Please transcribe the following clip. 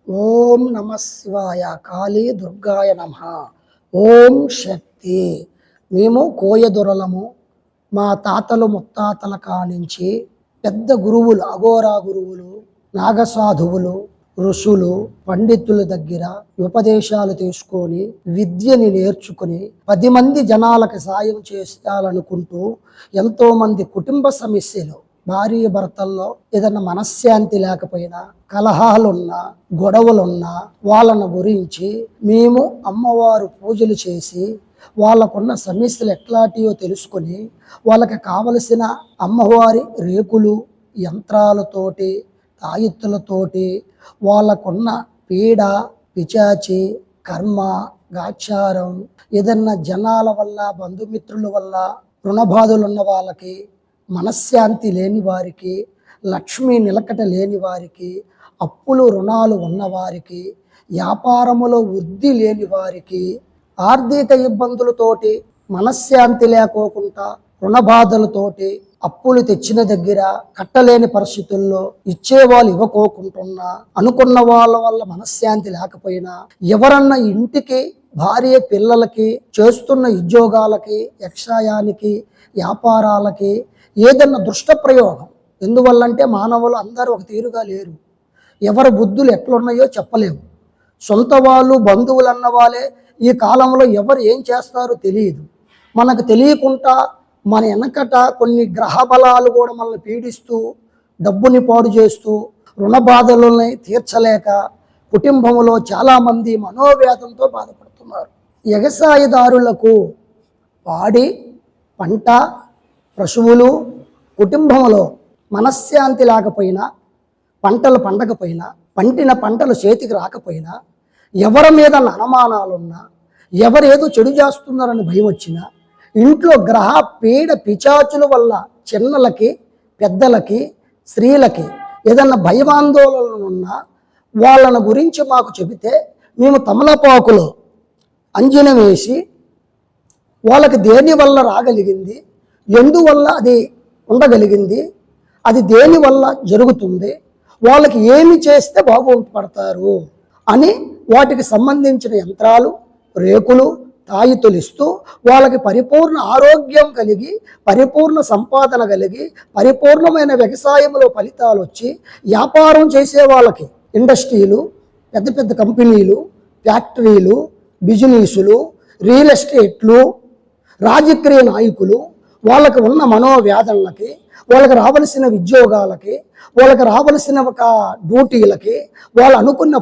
ఓం నమ శివాయ కాళీ దుర్గాయ నమ. ఓం శక్తి. మేము కోయదొరలము. మా తాతలు ముత్తాతల కానించి పెద్ద గురువులు, అఘోరా గురువులు, నాగసాధువులు, ఋషులు, పండితుల దగ్గర ఉపదేశాలు తీసుకొని విద్యని నేర్చుకుని 10 మంది జనాలకు సాయం చేయాలనుకుంటూ ఎంతోమంది కుటుంబ సమస్యలు, భార్య భర్తల్లో ఏదైనా మనశ్శాంతి లేకపోయినా, కలహాలున్నా, గొడవలున్నా వాళ్ళను గురించి మేము అమ్మవారు పూజలు చేసి వాళ్ళకున్న సమస్యలు ఎట్లాంటివో తెలుసుకొని వాళ్ళకి కావలసిన అమ్మవారి రేకులు, యంత్రాలతోటి, తాయెత్తులతోటి వాళ్ళకున్న పీడ, పిచాచి, కర్మ, గాచారం, ఏదన్నా జనాల వల్ల, బంధుమిత్రుల వల్ల రుణబాధలు ఉన్న వాళ్ళకి, మనశ్శాంతి లేని వారికి, లక్ష్మీ నిలకట లేని వారికి, అప్పులు రుణాలు ఉన్నవారికి, వ్యాపారములో వృద్ధి లేని వారికి, ఆర్థిక ఇబ్బందులతోటి మనశ్శాంతి లేకోకుండా రుణబాధలతోటి అప్పులు తెచ్చిన దగ్గర కట్టలేని పరిస్థితుల్లో ఇచ్చేవాళ్ళు ఇవ్వకోకుంటున్నా, అనుకున్న వాళ్ళ వల్ల మనశ్శాంతి లేకపోయినా, ఎవరన్నా ఇంటికి భార్య పిల్లలకి, చేస్తున్న ఉద్యోగాలకి, యక్షయానికి, వ్యాపారాలకి ఏదన్నా దుష్ట ప్రయోగం. ఎందువల్లంటే మానవులు అందరూ ఒక తీరుగా లేరు. ఎవరి బుద్ధులు ఎట్లున్నాయో చెప్పలేము. సొంత వాళ్ళు, బంధువులు అన్న వాళ్ళే ఈ కాలంలో ఎవరు ఏం చేస్తారో తెలియదు. మనకు తెలియకుండా మన వెనకట కొన్ని గ్రహ బలాలు కూడా మనల్ని పీడిస్తూ, డబ్బుని పాడు చేస్తూ, రుణ బాధలని తీర్చలేక కుటుంబంలో చాలామంది మనోవ్యాధంతో బాధపడుతున్నారు. వ్యవసాయదారులకు పాడి, పంట, పశువులు, కుటుంబంలో మనశ్శాంతి లేకపోయినా, పంటలు పండకపోయినా, పండిన పంటలు చేతికి రాకపోయినా, ఎవరి మీద అనుమానాలున్నా, ఎవరేదో చెడు చేస్తున్నారని భయం వచ్చినా, ఇంట్లో గ్రహ పీడ పిచాచుల వల్ల చిన్నలకి, పెద్దలకి, స్త్రీలకి ఏదన్నా భయవాందోళనలు ఉన్నా వాళ్ళని గురించి మాకు చెబితే మేము తమలపాకులో అంజనం వేసి వాళ్ళకి దేని వల్ల రాగలిగింది, ఎందువల్ల అది ఉండగలిగింది, అది దేని వల్ల జరుగుతుంది, వాళ్ళకి ఏమి చేస్తే బాగుపడతారు అని వాటికి సంబంధించిన యంత్రాలు, రేకులు, తాయితులు ఇస్తూ వాళ్ళకి పరిపూర్ణ ఆరోగ్యం కలిగి, పరిపూర్ణ సంపాదన కలిగి, పరిపూర్ణమైన వ్యవసాయంలో ఫలితాలు వచ్చి వ్యాపారం చేసే వాళ్ళకి ఇండస్ట్రీలు, పెద్ద పెద్ద కంపెనీలు, ఫ్యాక్టరీలు, బిజినెస్లు, రియల్ ఎస్టేట్లు, రాజకీయ నాయకులు, వాళ్ళకి ఉన్న మనోవేదనలకి, వాళ్ళకి రావలసిన ఉద్యోగాలకి, వాళ్ళకి రావలసిన ఒక డ్యూటీలకి, వాళ్ళు అనుకున్న